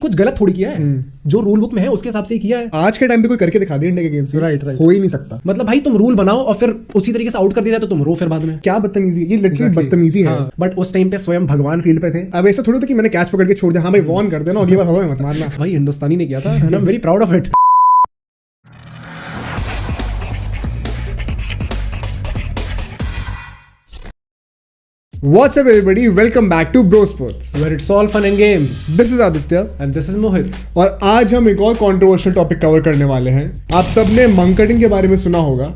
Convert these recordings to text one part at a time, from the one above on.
कुछ गलत थोड़ी किया है। जो रूल बुक में है उसके हिसाब से ही किया है। आज के टाइम पे कोई करके दिखा दे इंडिया के अगेंस्ट, राइट हो ही नहीं सकता। मतलब भाई तुम रूल बनाओ और फिर उसी तरीके से आउट कर दिया जाए तो तुम रो फिर बाद में। क्या बदतमीजी, ये लिटरली बदतमीजी है। बट उस टाइम पे स्वयं भगवान फील्ड पे थे। अब ऐसा थोड़ा था कि मैंने कैच पकड़ के छोड़ दिया, हाँ भाई वॉर्न कर देना, अगली बार हवा में मत मारना। भाई हिंदुस्तानी ने किया था and I am very proud of it. What's up everybody, welcome back to Bro Sports, Where it's all fun and games. this is Aditya And this is Mohit. और आज हम एक और कंट्रोवर्शियल टॉपिक कवर करने वाले हैं। आप सबने मंकडिंग के बारे में सुना होगा।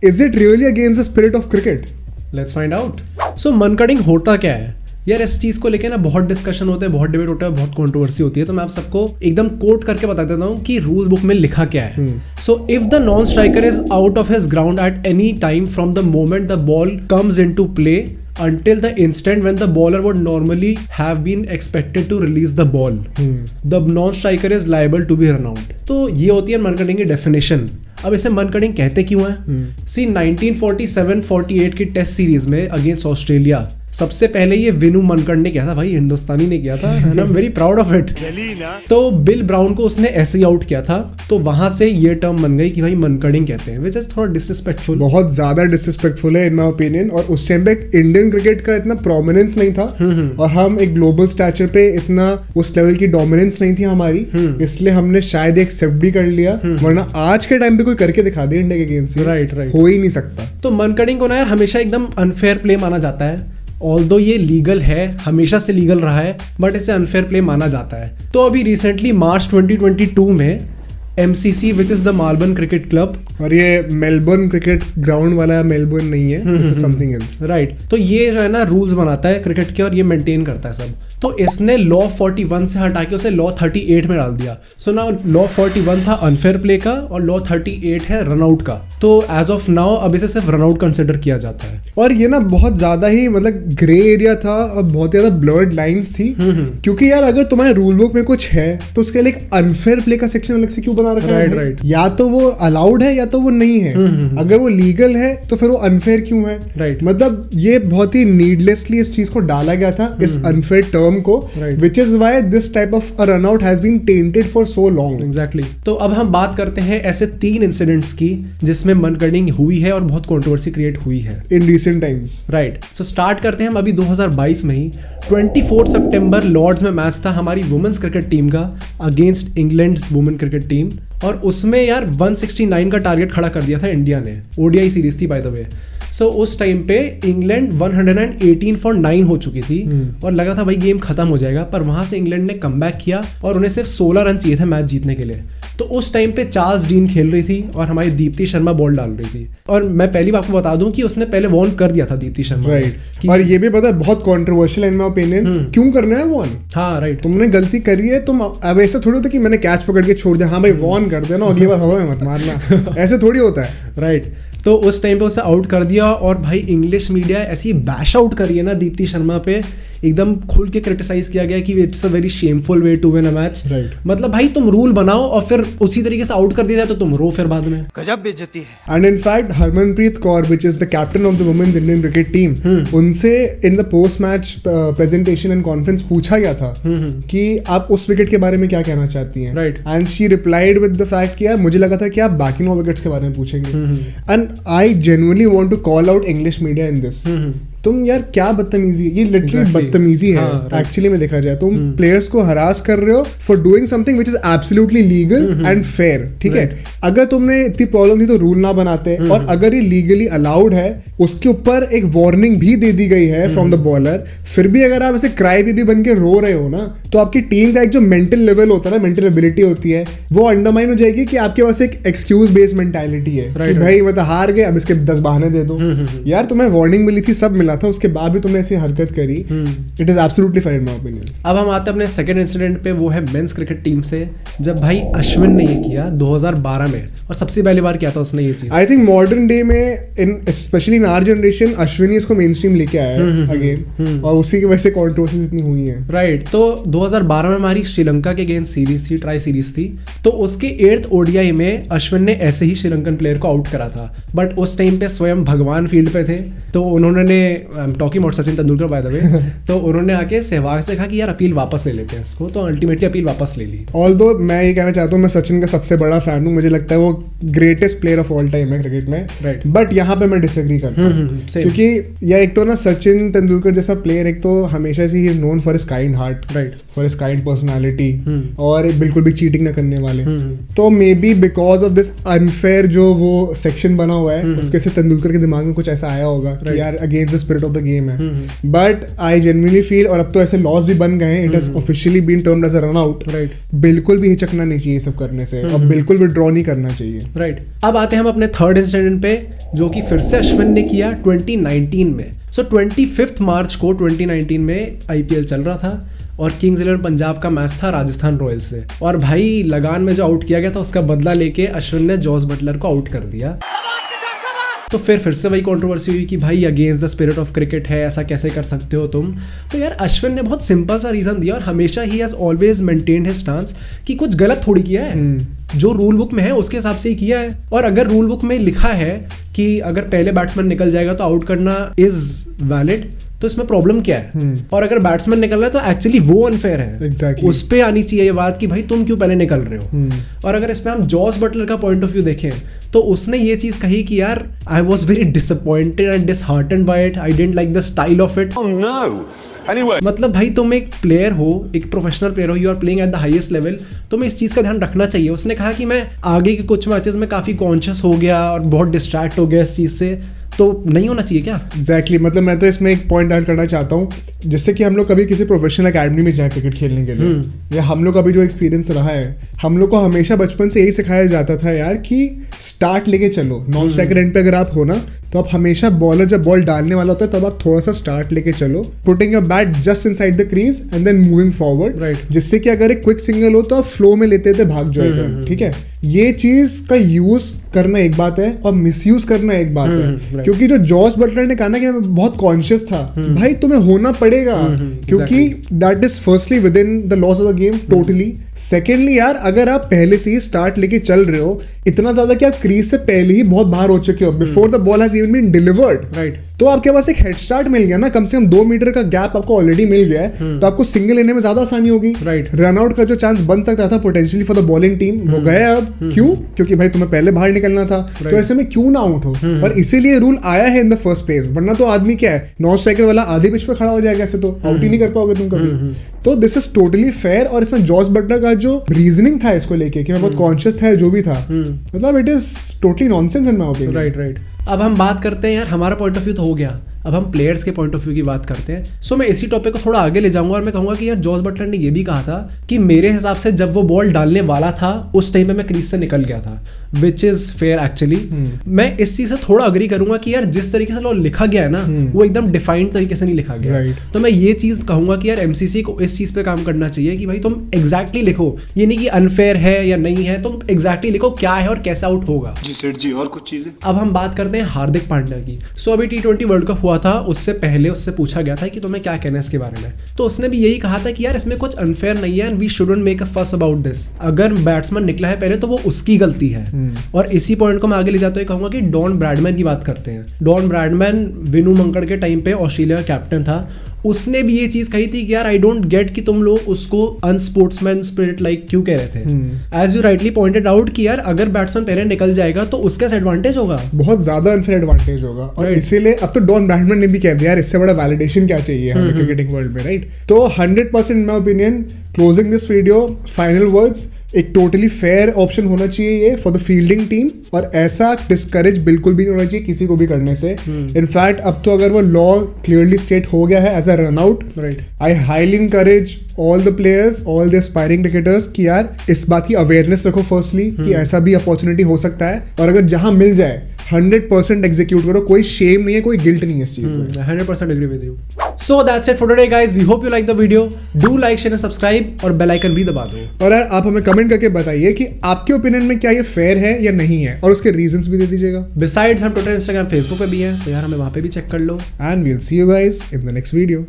Is it really against the spirit of cricket? Let's find out. So मनकडिंग होता क्या है यार? इस चीज को लेके ना बहुत डिस्कशन होते हैं, बहुत डिबेट होता है, बहुत कंट्रोवर्सी होती है। तो मैं आप सबको एकदम कोट करके बता देता हूँ कि रूल बुक में लिखा क्या है। So if the non striker is out of his ground at any time from the moment the ball comes into play until the instant when the bowler would normally have been expected to release the ball, the non-striker is liable to be run out. तो ये होती है मनकडिंग की definition. अब इसे मनकडिंग कहते क्यों है? सी 1947-48 की टेस्ट सीरीज में अगेंस्ट ऑस्ट्रेलिया सबसे पहले ये विनू मनकड ने किया था। भाई हिंदुस्तानी ने किया था and I am very proud of it. तो बिल ब्राउन को उसने ऐसे ही आउट किया था, तो वहां से ये टर्म बन गई कि भाई मनकडिंग कहते हैं, विच इज थोड़ा डिसरिस्पेक्टफुल, बहुत ज्यादा डिसरिस्पेक्टफुल है इन माय ओपिनियन। और उस टाइम पे इंडियन क्रिकेट का इतना प्रोमिनेंस नहीं था और हम एक ग्लोबल स्टैचर पे इतना उस लेवल की डोमिनेंस नहीं थी हमारी, इसलिए हमने शायद एक्सेप्ट भी कर लिया। वरना आज के टाइम पे कोई करके दिखा दे इंडिया के अगेंस्ट, राइट हो ही नहीं सकता। तो मनकडिंग को ना यार हमेशा एकदम अनफेयर प्ले माना जाता है। ऑल्दो ये लीगल है, हमेशा से लीगल रहा है, बट इसे अनफेयर प्ले माना जाता है। तो अभी रिसेंटली मार्च 2022 में MCC which is the Melbourne cricket club, और ये मेलबर्न क्रिकेट ग्राउंड वाला मेलबर्न नहीं है, this is something else, right. तो ये जो है ना रूल्स बनाता है क्रिकेट के और ये मेंटेन करता है सब। तो इसने लॉ 41 से हटा के उसे लॉ 38 में डाल दिया। सो नाउ लॉ 41 था अनफेयर प्ले का और लॉ 38 है रनआउट का। तो एज ऑफ नाउ अब इसे सिर्फ रनआउट कंसिडर किया जाता है। और ये ना बहुत ज्यादा ही मतलब ग्रे एरिया था और बहुत ज्यादा ब्लर्ड लाइंस थी, क्योंकि यार अगर तुम्हारे रूल बुक में कुछ है तो उसके लिए एक अनफेयर प्ले का सेक्शन अलग से क्यों बना रखा है? राइट। या तो वो अलाउड है या तो वो नहीं है। अगर वो लीगल है तो फिर वो अनफेयर क्यों है? राइट। मतलब ये बहुत ही नीडलेसली इस चीज को डाला गया था, इस अनफेयर टर्म को, which is why this type of a run out has been tainted for so long. Exactly. तो अब हम बात करते हैं ऐसे 3 इंसिडेंट्स की जिसमें मनकडिंग हुई है और बहुत कंट्रोवर्सी क्रिएट हुई है in recent times. Right. So start करते हैं हम अभी 2022 में ही। 24 सितंबर लॉर्ड्स में मैच था हमारी वुमेन्स क्रिकेट टीम का against England women cricket team, और उसमें यार 169 का टारगेट खड़ा कर दिया था इंडिया ने। ओडीआई सीरीज थी बाय द वे। सो उस टाइम पे इंग्लैंड 118 for 9 हो चुकी थी और लग रहा था भाई गेम खत्म हो जाएगा, पर वहां से इंग्लैंड ने कमबैक किया और उन्हें सिर्फ 16 रन चाहिए थे मैच जीतने के लिए। तो उस टाइम पे चार्ल्स डीन खेल रही थी और हमारी दीप्ति शर्मा बॉल डाल रही थी। और मैं पहली बार आपको बता दूं कि उसने पहले वॉर्न कर दिया था दीप्ति शर्मा, राइट। और ये भी पता है बहुत कंट्रोवर्शियल इन माय ओपिनियन, क्यों करना है वॉर्न? हाँ राइट। तुमने गलती करी है, तुम अब ऐसा थोड़ी होता कि मैंने कैच पकड़ के छोड़ दिया, हाँ भाई वॉर्न कर देना, अगली बार हवा में मत मारना, ऐसे थोड़ी होता है, राइट। तो उस टाइम पे उसे आउट कर दिया और भाई इंग्लिश मीडिया ऐसी बैश आउट करी है ना दीप्ति शर्मा पे, एकदम खुल के क्रिटिसाइज किया गया कि it's a very shameful way to win a match. मतलब भाई तुम रूल बनाओ और फिर उसी तरीके से आउट कर दिया जाए तो तुम रो फिर बाद में। गजब बेइज्जती है। And in fact Harmanpreet Kaur which is the captain of the women's Indian cricket team, उनसे in the post match presentation and conference पूछा गया था कि आप उस विकेट के बारे में क्या कहना चाहती हैं, right. And she replied with the fact कि यार मुझे लगा था कि आप बाकी 9 विकेट्स के बारे में पूछेंगे। And I genuinely want to call out English media in this. तुम यार क्या बदतमीजी, ये लिटरली बदतमीजी है एक्चुअली में देखा जाए। तुम प्लेयर्स को हरास कर रहे हो for doing something which is absolutely legal and fair, ठीक है। अगर तुमने इतनी प्रॉब्लम थी तो रूल ना बनाते, और अगर ये लीगली अलाउड है, उसके ऊपर एक वार्निंग भी दे दी गई है फ्रॉम द बॉलर, फिर भी अगर आप ऐसे क्राई बेबी बन के रो रहे हो ना, तो आपकी टीम का एक जो मेंटल लेवल होता है ना, मेंटल एबिलिटी होती है, वो अंडरमाइन हो जाएगी कि आपके पास एक एक्सक्यूज बेस्ड मेंटालिटी है कि भाई मतलब हार गए, अब इसके 10 बहाने दे दो। यार तुम्हें वार्निंग मिली थी, सब मिला था, उसके बाद भी तुमने ऐसी हरकत करी, it is absolutely fair in my opinion. अब हम आते हैं अपने सेकंड इंसिडेंट पे, वो है मेंस क्रिकेट टीम से, जब भाई अश्विन ने ये किया 2012 में, और सबसे पहली बार किया था उसने ये चीज। आई थिंक मॉडर्न डे में in specially in our generation Ashwin ही इसको मेन स्ट्रीम लेके आया है अगेन, और उसी की वजह से कंट्रोवर्सीज इतनी हुई है, राइट। तो 2012 में हमारी श्रीलंका के अगेंस्ट सीरीज थी, ट्राई सीरीज थी। तो उसके 8th ओडीआई में अश्विन ने ऐसे ही श्रीलंकन प्लेयर को आउट करा था, बट उस टाइम पे स्वयं भगवान फील्ड पे थे, तो उन्होंने I am talking about Sachin Tendulkar by the way, तो उन्होंने आके सहवाग से कहा कि यार अपील वापस ले लेते हैं इसको, तो अल्टीमेटली अपील वापस ले ली। ऑल्दो मैं ये कहना चाहता हूँ, मैं सचिन का सबसे बड़ा फैन हूँ, मुझे लगता है वो greatest player of all time है क्रिकेट में, राइट। बट यहाँ पे मैं डिसएग्री करता हूँ, क्योंकि यार एक तो ना सचिन तेंदुलकर जैसा प्लेयर एक तो हमेशा से he is known for his kind heart, right, for his kind personality, और बिल्कुल भी चीटिंग ना करने वाले। तो may be because of this unfair जो वो सेक्शन बना हुआ है, उसके से तेंदुलकर के दिमाग में कुछ ऐसा आया होगा कि यार against the spirit of the game है। बट आई जेन्युइनली फील, और अब तो ऐसे लॉज भी बन गए हैं, it has officially been termed as a run out, right, बिल्कुल भी हिचकना नहीं चाहिए सब करने से, और बिल्कुल विड्रॉ नहीं करना चाहिए, राइट। अब आते हैं हम अपने थर्ड इंसिडेंट पे, जो कि फिर से अश्विन ने किया 2019 में। सो 25 मार्च को 2019 में आईपीएल चल रहा था और किंग्स 11 पंजाब का मैच था राजस्थान रॉयल्स से, और भाई लगान में जो आउट किया गया था उसका बदला लेके अश्विन ने जॉस बटलर को आउट कर दिया। तो फिर से वही कंट्रोवर्सी हुई कि भाई against the spirit of cricket है, ऐसा कैसे कर सकते हो तुम। तो यार अश्विन ने बहुत सिंपल सा रीजन दिया, और हमेशा he has always maintained his stance कि कुछ गलत थोड़ी किया है, जो रूल बुक में है उसके हिसाब से ही किया है। और अगर रूल बुक में लिखा है कि अगर पहले बैट्समैन निकल जाएगा तो आउट करना इज वैलिड, तो इसमें प्रॉब्लम क्या है? और अगर बैट्समैन निकल रहा है तो एक्चुअली वो अनफेयर है, exactly. उस पे आनी चाहिए ये बात कि भाई तुम क्यों पहले निकल रहे हो। और अगर इसमें हम जॉस बटलर का पॉइंट ऑफ व्यू देखें तो उसने ये चीज कही कि यार I was very disappointed and disheartened by it, I didn't like the style of it. मतलब भाई तुम एक प्लेयर हो, एक प्रोफेशनल प्लेयर हो, you are playing at the highest level, तुम्हें इस चीज का ध्यान रखना चाहिए। उसने कहा कि मैं आगे के कुछ मैचेस में काफी कॉन्शियस हो गया और बहुत डिस्ट्रैक्ट हो गया इस चीज से, तो नहीं होना चाहिए क्या? एग्जैक्टली मतलब मैं तो इसमें एक पॉइंट ऐड करना चाहता हूँ, जैसे कि हम लोग कभी किसी प्रोफेशनल एकेडमी में जाए क्रिकेट खेलने के लिए, या हम लोग का भी जो एक्सपीरियंस रहा है, हम लोग को हमेशा बचपन से यही सिखाया जाता था यार कि स्टार्ट लेके चलो, नॉन स्ट्राइकर एंड पे अगर आप हो ना तो आप हमेशा बॉलर जब बॉल डालने वाला होता है तब आप थोड़ा सा स्टार्ट लेके चलो, putting your bat just inside the crease and then moving forward, right, जिससे कि अगर एक क्विक सिंगल हो तो आप फ्लो में लेते थे भाग जाएगा। ठीक है, ये चीज का यूज करना एक बात है और मिसयूज करना एक बात है, क्योंकि जो जॉस बटलर ने कहा ना कि मैं बहुत कॉन्शियस था, भाई तुम्हें होना पड़ेगा, क्योंकि that is firstly with in the loss of the game totally. Secondly यार अगर आप पहले से ही स्टार्ट लेके चल रहे हो, इतना ज्यादा कि आप क्रीज से पहले ही बहुत बाहर हो चुके हो, before the ball has even been delivered, right, तो आपके पास एक हेड स्टार्ट मिल गया ना, कम से कम 2 मीटर का गैप आपको ऑलरेडी मिल गया है, तो आपको सिंगल लेने में ज्यादा आसानी होगी, राइट। रन आउट का जो चांस बन सकता था potentially for the bowling team वो गया अब, क्यों? क्योंकि भाई तुम्हें पहले बाहर निकलना था, तो ऐसे में क्यों ना आउट हो, और इसीलिए रूल आया है इन द फर्स्ट प्लेस, वरना तो आदमी क्या है, नॉन स्ट्राइकर वाला आधे पिच पे खड़ा हो जाएगा, ऐसे तो आउट ही नहीं कर पाओगे तुम कभी। तो दिस इज टोटली फेयर, और इसमें जॉस बटलर का जो रीजनिंग था इसको लेके कि मैं बहुत कॉन्शियस था, जो भी था, मतलब it is totally nonsense in my opinion. Right, right. अब हम बात करते हैं यार, हमारा पॉइंट ऑफ व्यू तो हो गया, अब हम प्लेयर्स के पॉइंट ऑफ व्यू की बात करते हैं। सो मैं इसी टॉपिक को थोड़ा आगे ले जाऊंगा और मैं कहूंगा कि यार जॉस बटलर ने ये भी कहा था कि मेरे हिसाब से जब वो बॉल डालने वाला था उस टाइम में मैं क्रीज से निकल गया था, विच इज फेयर एक्चुअली। मैं इस चीज से थोड़ा अग्री करूंगा कि यार जिस तरीके से लॉ लिखा गया है ना, वो एकदम डिफाइंड तरीके से नहीं लिखा गया, तो मैं ये चीज कहूंगा कि यार एमसीसी को इस चीज पे काम करना चाहिए कि भाई तुम एग्जैक्टली लिखो, ये नहीं कि अनफेयर है या नहीं है, तुम एग्जैक्टली लिखो क्या है और कैसे आउट होगा। जी सेठ जी, और कुछ चीजें। अब हम बात करते हैं हार्दिक पांड्या की। सो अभी T20 वर्ल्ड कप हुआ था, उससे पहले उससे पूछा गया था कि तुम्हें क्या कहना है इसके बारे में, तो उसने भी यही कहा था कि यार इसमें कुछ अनफेयर नहीं है and we shouldn't make a fuss about this. अगर बैट्समैन निकला है पहले तो वो उसकी गलती है। और इसी पॉइंट को मैं आगे ले जाते हुए कहूंगा कि डॉन ब्रैडमैन की बात करते हैं। डॉन ब्रैडमैन विनू मंकड़ के टाइम पे ऑस्ट्रेलिया का कैप्टन था, उसने भी ये चीज कही थी कि यार आई डोंट गेट कि तुम लोग उसको अनस्पोर्ट्समैन स्पिरिट लाइक क्यों कह रहे थे। As you rightly pointed out कि यार अगर बैट्समैन पहले निकल जाएगा तो उसका एडवांटेज होगा, बहुत ज्यादा अनफेयर एडवांटेज होगा। और इसीलिए अब तो डॉन ब्रैडमैन ने भी कह दिया यार इससे बड़ा वैलिडेशन क्या चाहिए हमें क्रिकेटिंग वर्ल्ड में, राइट। तो 100% in my opinion, closing this video, final words, एक टोटली फेयर ऑप्शन होना चाहिए ये फॉर द फील्डिंग टीम, और ऐसा डिस्करेज बिल्कुल भी नहीं होना चाहिए किसी को भी करने से। इनफैक्ट अब तो अगर वो लॉ क्लियरली स्टेट हो गया है as a run out, I highly encourage all the players, all the aspiring cricketers कि यार इस बात की अवेयरनेस रखो फर्स्टली कि ऐसा भी अपॉर्चुनिटी हो सकता है, और अगर जहां मिल जाए 100% एग्जीक्यूट करो, कोई शेम नहीं है, कोई गिल्ट नहीं है इस चीज में। 100% agree with you. So that's it for today guys. We hope you like the video. Do like, share and subscribe और बेल आइकन भी दबा दो। और यार आप हमें कमेंट करके बताइए कि आपके ओपिनियन में क्या ये फेयर है या नहीं है, और उसके रीजंस भी दे दीजिएगा। Besides हम ट्विटर, इंस्टाग्राम, फेसबुक पे भी हैं, तो यार हमें वहां पे भी चेक कर लो। And we'll see you guys in the next video.